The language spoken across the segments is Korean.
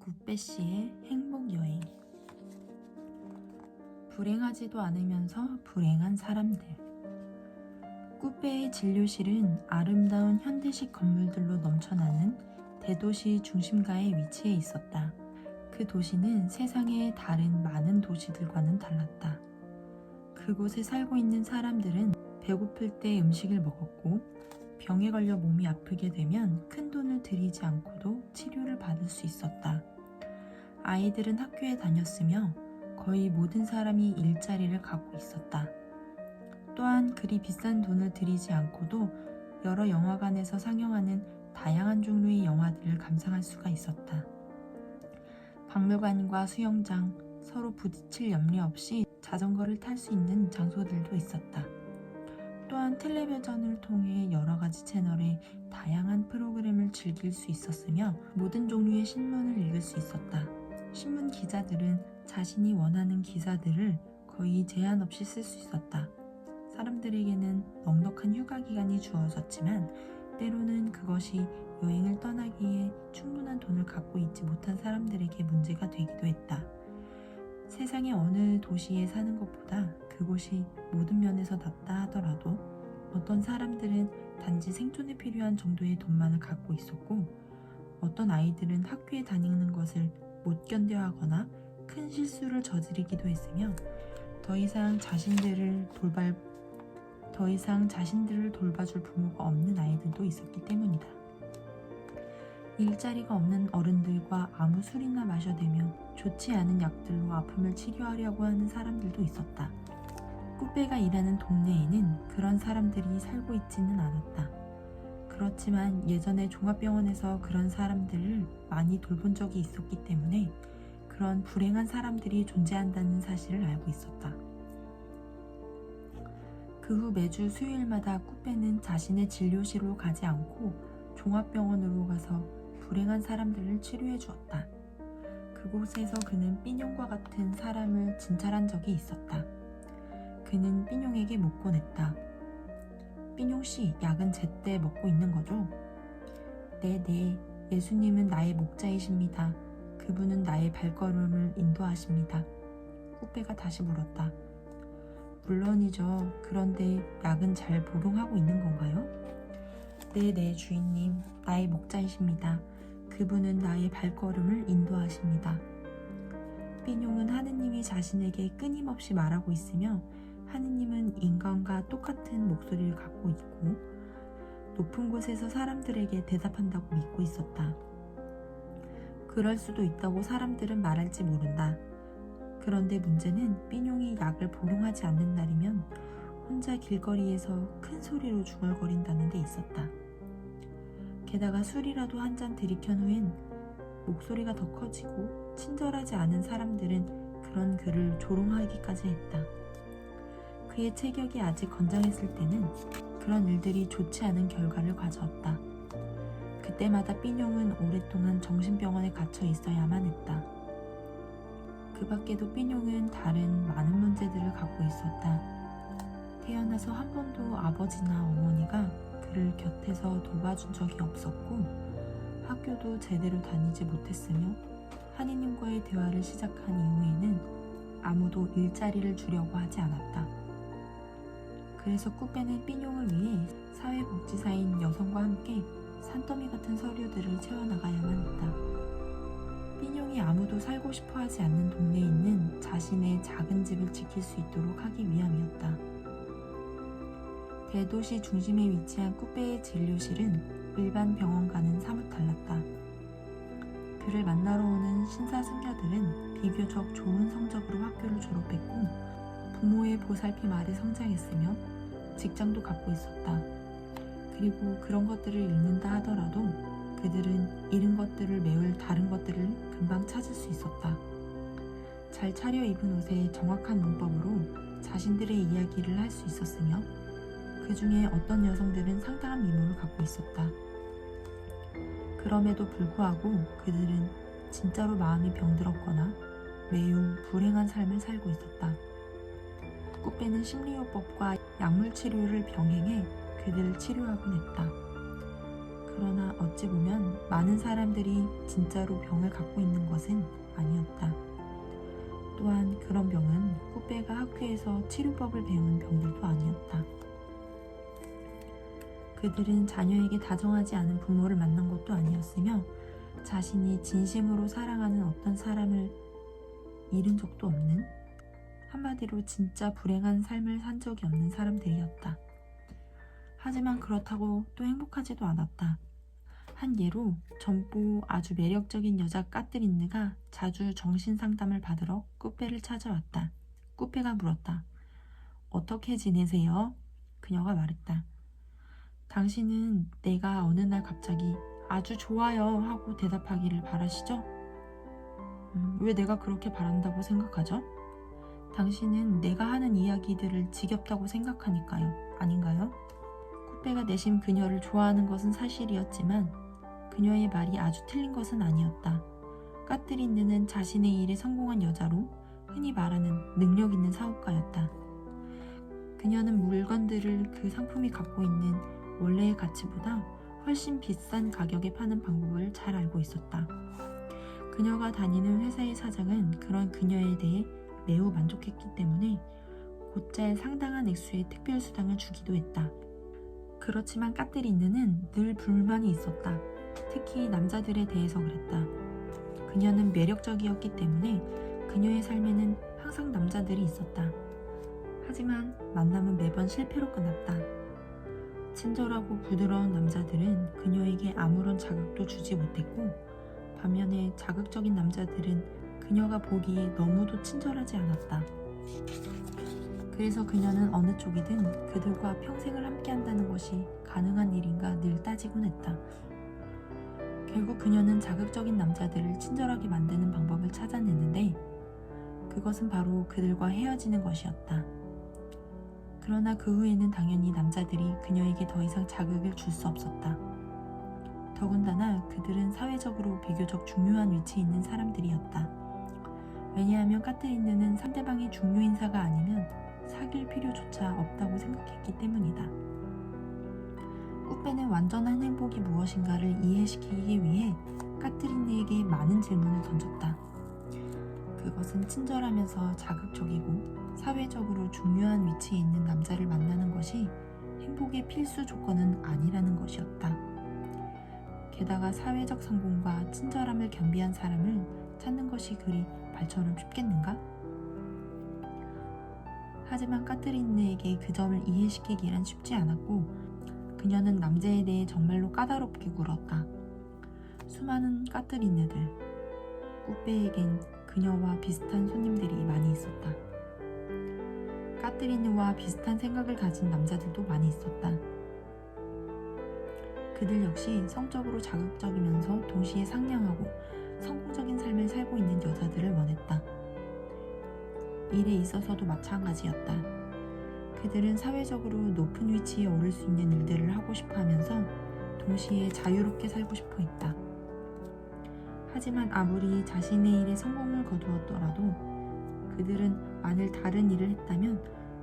굿배 씨의 행복 여행. 불행하지도 않으면서 불행한 사람들. 굿배의 진료실은 아름다운 현대식 건물들로 넘쳐나는 대도시 중심가에 위치해 있었다. 그 도시는 세상의 다른 많은 도시들과는 달랐다. 그곳에 살고 있는 사람들은 배고플 때 음식을 먹었고, 병에 걸려 몸이 아프게 되면 큰 돈을 들이지 않고도 치료를 받을 수 있었다. 아이들은 학교에 다녔으며 거의 모든 사람이 일자리를 갖고 있었다. 또한 그리 비싼 돈을 들이지 않고도 여러 영화관에서 상영하는 다양한 종류의 영화들을 감상할 수가 있었다. 박물관과 수영장, 서로 부딪힐 염려 없이 자전거를 탈 수 있는 장소들도 있었다. 또한 텔레비전을 통해 여러 가지 채널의 다양한 프로그램을 즐길 수 있었으며 모든 종류의 신문을 읽을 수 있었다. 신문 기자들은 자신이 원하는 기사들을 거의 제한 없이 쓸 수 있었다. 사람들에게는 넉넉한 휴가 기간이 주어졌지만 때로는 그것이 여행을 떠나기에 충분한 돈을 갖고 있지 못한 사람들에게 문제가 되기도 했다. 세상의 어느 도시에 사는 것보다 그곳이 모든 면에서 낫다 하더라도 어떤 사람들은 단지 생존에 필요한 정도의 돈만을 갖고 있었고, 어떤 아이들은 학교에 다니는 것을 못 견뎌하거나 큰 실수를 저지르기도 했으며 더 이상 자신들을 돌봐줄 부모가 없는 아이들도 있었기 때문이다. 일자리가 없는 어른들과 아무 술이나 마셔대며 좋지 않은 약들로 아픔을 치료하려고 하는 사람들도 있었다. 굿배가 일하는 동네에는 그런 사람들이 살고 있지는 않았다. 그렇지만 예전에 종합병원에서 그런 사람들을 많이 돌본 적이 있었기 때문에 그런 불행한 사람들이 존재한다는 사실을 알고 있었다. 그 후 매주 수요일마다 굿배는 자신의 진료실로 가지 않고 종합병원으로 가서 불행한 사람들을 치료해 주었다. 그곳에서 그는 삐뇽과 같은 사람을 진찰한 적이 있었다. 그는 삐뇽에게 묻곤 했다. 삐뇽씨, 약은 제때 먹고 있는 거죠? 네, 예수님은 나의 목자이십니다. 그분은 나의 발걸음을 인도하십니다. 굿배가 다시 물었다. 물론이죠. 그런데 약은 잘 복용하고 있는 건가요? 네, 주인님. 나의 목자이십니다. 그분은 나의 발걸음을 인도하십니다. 삐뇽은 하느님이 자신에게 끊임없이 말하고 있으며 하느님은 인간과 똑같은 목소리를 갖고 있고 높은 곳에서 사람들에게 대답한다고 믿고 있었다. 그럴 수도 있다고 사람들은 말할지 모른다. 그런데 문제는 삐뇽이 약을 복용하지 않는 날이면 혼자 길거리에서 큰 소리로 중얼거린다는 데 있었다. 게다가 술이라도 한 잔 들이켠 후엔 목소리가 더 커지고 친절하지 않은 사람들은 그런 그를 조롱하기까지 했다. 그의 체격이 아직 건장했을 때는 그런 일들이 좋지 않은 결과를 가져왔다. 그때마다 삐뇽은 오랫동안 정신병원에 갇혀 있어야만 했다. 그 밖에도 삐뇽은 다른 많은 문제들을 갖고 있었다. 태어나서 한 번도 아버지나 어머니가 그를 곁에서 돌봐준 적이 없었고 학교도 제대로 다니지 못했으며 하느님과의 대화를 시작한 이후에는 아무도 일자리를 주려고 하지 않았다. 그래서 굿배는 삐뇽을 위해 사회복지사인 여성과 함께 산더미 같은 서류들을 채워나가야만 했다. 삐뇽이 아무도 살고 싶어 하지 않는 동네에 있는 자신의 작은 집을 지킬 수 있도록 하기 위함이었다. 대도시 중심에 위치한 굿배의 진료실은 일반 병원과는 사뭇 달랐다. 그를 만나러 오는 신사승려들은 비교적 좋은 성적으로 학교를 졸업했고 부모의 보살핌 아래 성장했으며 직장도 갖고 있었다. 그리고 그런 것들을 읽는다 하더라도 그들은 잃은 것들을 메울 다른 것들을 금방 찾을 수 있었다. 잘 차려입은 옷에 정확한 문법으로 자신들의 이야기를 할 수 있었으며 그 중에 어떤 여성들은 상당한 미모를 갖고 있었다. 그럼에도 불구하고 그들은 진짜로 마음이 병들었거나 매우 불행한 삶을 살고 있었다. 굿배는 심리요법과 약물 치료를 병행해 그들을 치료하곤 했다. 그러나 어찌 보면 많은 사람들이 진짜로 병을 갖고 있는 것은 아니었다. 또한 그런 병은 꾸빼가 학교에서 치료법을 배운 병들도 아니었다. 그들은 자녀에게 다정하지 않은 부모를 만난 것도 아니었으며 자신이 진심으로 사랑하는 어떤 사람을 잃은 적도 없는, 한마디로 진짜 불행한 삶을 산 적이 없는 사람들이었다. 하지만 그렇다고 또 행복하지도 않았다. 한 예로 젊고 아주 매력적인 여자 까뜨린느가 자주 정신상담을 받으러 꾸빼를 찾아왔다. 꾸빼가 물었다. 어떻게 지내세요? 그녀가 말했다. 당신은 내가 어느 날 갑자기 아주 좋아요 하고 대답하기를 바라시죠? 왜 내가 그렇게 바란다고 생각하죠? 당신은 내가 하는 이야기들을 지겹다고 생각하니까요. 아닌가요? 꾸빼가 내심 그녀를 좋아하는 것은 사실이었지만 그녀의 말이 아주 틀린 것은 아니었다. 까뜨린느는 자신의 일에 성공한 여자로 흔히 말하는 능력 있는 사업가였다. 그녀는 물건들을 그 상품이 갖고 있는 원래의 가치보다 훨씬 비싼 가격에 파는 방법을 잘 알고 있었다. 그녀가 다니는 회사의 사장은 그런 그녀에 대해 매우 만족했기 때문에 곧잘 상당한 액수의 특별수당을 주기도 했다. 그렇지만 까뜨린느는 늘 불만이 있었다. 특히 남자들에 대해서 그랬다. 그녀는 매력적이었기 때문에 그녀의 삶에는 항상 남자들이 있었다. 하지만 만남은 매번 실패로 끝났다. 친절하고 부드러운 남자들은 그녀에게 아무런 자극도 주지 못했고 반면에 자극적인 남자들은 그녀가 보기에 너무도 친절하지 않았다. 그래서 그녀는 어느 쪽이든 그들과 평생을 함께한다는 것이 가능한 일인가 늘 따지곤 했다. 결국 그녀는 자극적인 남자들을 친절하게 만드는 방법을 찾아냈는데 그것은 바로 그들과 헤어지는 것이었다. 그러나 그 후에는 당연히 남자들이 그녀에게 더 이상 자극을 줄 수 없었다. 더군다나 그들은 사회적으로 비교적 중요한 위치에 있는 사람들이었다. 왜냐하면 까뜨린느는 상대방의 중요 인사가 아니면 사귈 필요조차 없다고 생각했기 때문이다. 꾸빼는 완전한 행복이 무엇인가를 이해시키기 위해 까뜨린느에게 많은 질문을 던졌다. 그것은 친절하면서 자극적이고 사회적으로 중요한 위치에 있는 남자를 만나는 것이 행복의 필수 조건은 아니라는 것이었다. 게다가 사회적 성공과 친절함을 겸비한 사람을 찾는 것이 그리 말처럼 쉽겠는가? 하지만 까뜨린느에게 그 점을 이해시키기란 쉽지 않았고 그녀는 남자에 대해 정말로 까다롭게 굴었다. 수많은 까뜨린느들, 꾸빼에겐 그녀와 비슷한 손님들이 많이 있었다. 까뜨린느와 비슷한 생각을 가진 남자들도 많이 있었다. 그들 역시 성적으로 자극적이면서 동시에 상냥하고 성공적인 삶을 살고 있는 여자들을 원했다. 일에 있어서도 마찬가지였다. 그들은 사회적으로 높은 위치에 오를 수 있는 일들을 하고 싶어 하면서 동시에 자유롭게 살고 싶어 했다. 하지만 아무리 자신의 일에 성공을 거두었더라도 그들은 만일 다른 일을 했다면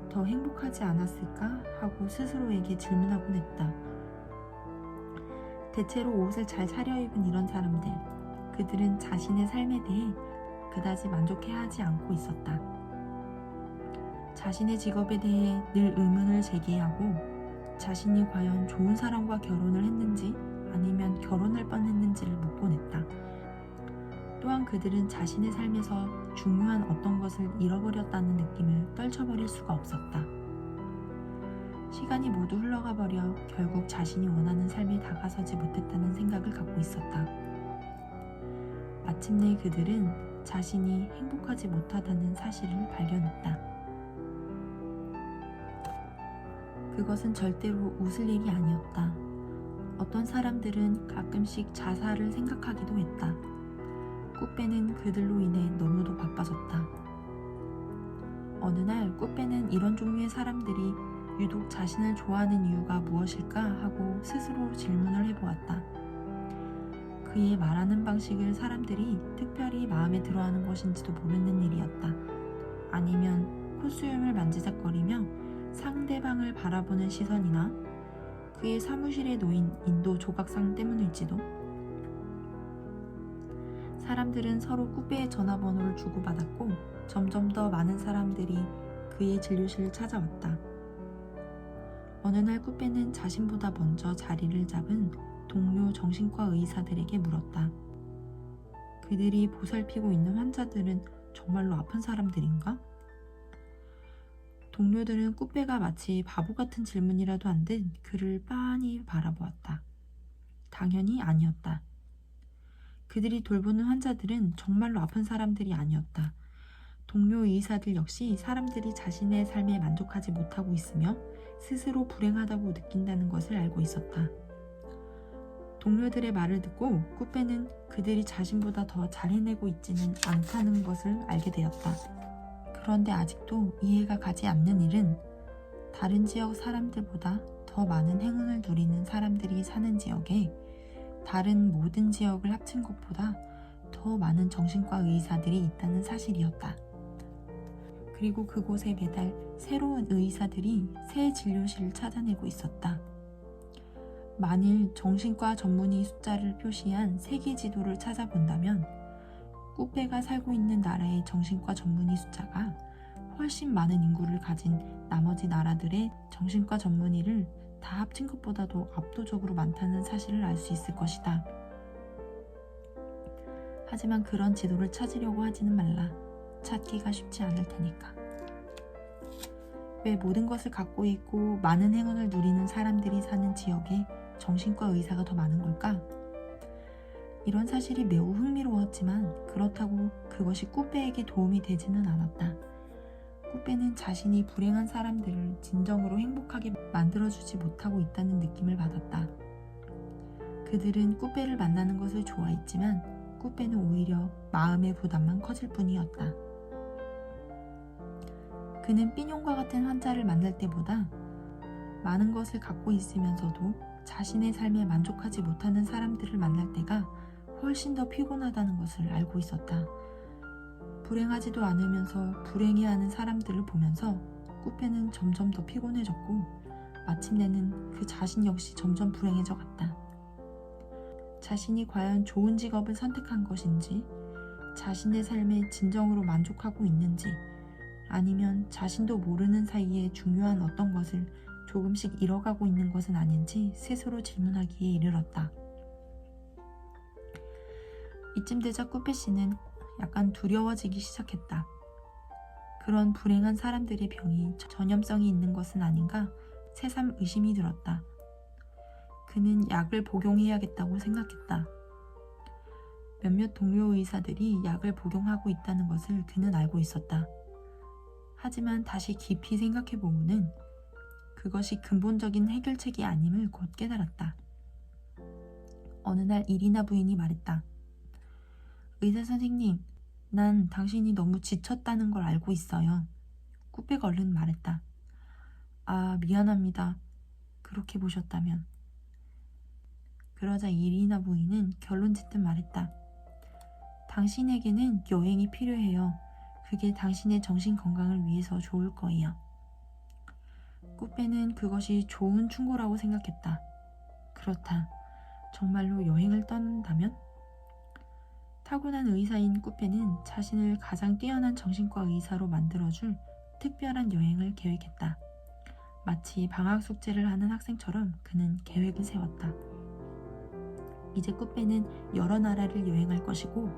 더 행복하지 않았을까 하고 스스로에게 질문하곤 했다. 대체로 옷을 잘 차려입은 이런 사람들, 그들은 자신의 삶에 대해 그다지 만족해하지 않고 있었다. 자신의 직업에 대해 늘 의문을 제기하고 자신이 과연 좋은 사람과 결혼을 했는지 아니면 결혼할 뻔했는지를 묻곤 했다. 또한 그들은 자신의 삶에서 중요한 어떤 것을 잃어버렸다는 느낌을 떨쳐버릴 수가 없었다. 시간이 모두 흘러가 버려 결국 자신이 원하는 삶에 다가서지 못했다는 생각을 갖고 있었다. 마침내 그들은 자신이 행복하지 못하다는 사실을 발견했다. 그것은 절대로 웃을 일이 아니었다. 어떤 사람들은 가끔씩 자살을 생각하기도 했다. 꾸빼는 그들로 인해 너무도 바빠졌다. 어느 날 꾸빼는 이런 종류의 사람들이 유독 자신을 좋아하는 이유가 무엇일까 하고 스스로 질문을 해보았다. 그의 말하는 방식을 사람들이 특별히 마음에 들어하는 것인지도 모르는 일이었다. 아니면 콧수염을 만지작거리며 상대방을 바라보는 시선이나 그의 사무실에 놓인 인도 조각상 때문일지도. 사람들은 서로 꾸페의 전화번호를 주고받았고 점점 더 많은 사람들이 그의 진료실을 찾아왔다. 어느 날 꾸페는 자신보다 먼저 자리를 잡은 동료 정신과 의사들에게 물었다. 그들이 보살피고 있는 환자들은 정말로 아픈 사람들인가? 동료들은 꾸페가 마치 바보 같은 질문이라도 한 듯 그를 빤히 바라보았다. 당연히 아니었다. 그들이 돌보는 환자들은 정말로 아픈 사람들이 아니었다. 동료 의사들 역시 사람들이 자신의 삶에 만족하지 못하고 있으며 스스로 불행하다고 느낀다는 것을 알고 있었다. 동료들의 말을 듣고 꾸페는 그들이 자신보다 더 잘 해내고 있지는 않다는 것을 알게 되었다. 그런데 아직도 이해가 가지 않는 일은 다른 지역 사람들보다 더 많은 행운을 누리는 사람들이 사는 지역에 다른 모든 지역을 합친 것보다 더 많은 정신과 의사들이 있다는 사실이었다. 그리고 그곳에 매달 새로운 의사들이 새 진료실을 찾아내고 있었다. 만일 정신과 전문의 숫자를 표시한 세계 지도를 찾아본다면 꾸페가 살고 있는 나라의 정신과 전문의 숫자가 훨씬 많은 인구를 가진 나머지 나라들의 정신과 전문의를 다 합친 것보다도 압도적으로 많다는 사실을 알 수 있을 것이다. 하지만 그런 지도를 찾으려고 하지는 말라. 찾기가 쉽지 않을 테니까. 왜 모든 것을 갖고 있고 많은 행운을 누리는 사람들이 사는 지역에 정신과 의사가 더 많은 걸까? 이런 사실이 매우 흥미로웠지만 그렇다고 그것이 꾸페에게 도움이 되지는 않았다. 꾸페는 자신이 불행한 사람들을 진정으로 행복하게 만들어주지 못하고 있다는 느낌을 받았다. 그들은 꾸페를 만나는 것을 좋아했지만 꾸페는 오히려 마음의 부담만 커질 뿐이었다. 그는 삐뇽과 같은 환자를 만날 때보다 많은 것을 갖고 있으면서도 자신의 삶에 만족하지 못하는 사람들을 만날 때가 훨씬 더 피곤하다는 것을 알고 있었다. 불행하지도 않으면서 불행해하는 사람들을 보면서 꾸페는 점점 더 피곤해졌고 마침내는 그 자신 역시 점점 불행해져 갔다. 자신이 과연 좋은 직업을 선택한 것인지, 자신의 삶에 진정으로 만족하고 있는지, 아니면 자신도 모르는 사이에 중요한 어떤 것을 조금씩 잃어가고 있는 것은 아닌지 스스로 질문하기에 이르렀다. 이쯤 되자 꾸페 씨는 약간 두려워지기 시작했다. 그런 불행한 사람들의 병이 전염성이 있는 것은 아닌가 새삼 의심이 들었다. 그는 약을 복용해야겠다고 생각했다. 몇몇 동료 의사들이 약을 복용하고 있다는 것을 그는 알고 있었다. 하지만 다시 깊이 생각해보고는 그것이 근본적인 해결책이 아님을 곧 깨달았다. 어느 날 이리나 부인이 말했다. 의사 선생님, 난 당신이 너무 지쳤다는 걸 알고 있어요. 꾸페가 얼른 말했다. 아, 미안합니다. 그렇게 보셨다면. 그러자 이리나 부인은 결론 짓듯 말했다. 당신에게는 여행이 필요해요. 그게 당신의 정신 건강을 위해서 좋을 거예요. 꾸페는 그것이 좋은 충고라고 생각했다. 그렇다. 정말로 여행을 떠난다면? 타고난 의사인 꾸페는 자신을 가장 뛰어난 정신과 의사로 만들어줄 특별한 여행을 계획했다. 마치 방학 숙제를 하는 학생처럼 그는 계획을 세웠다. 이제 꾸페는 여러 나라를 여행할 것이고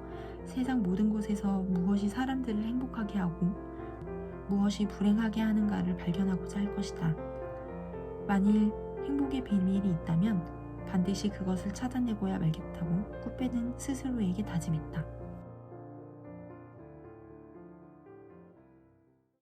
세상 모든 곳에서 무엇이 사람들을 행복하게 하고 무엇이 불행하게 하는가를 발견하고자 할 것이다. 만일 행복의 비밀이 있다면 반드시 그것을 찾아내고야 말겠다고 꾸페는 스스로에게 다짐했다.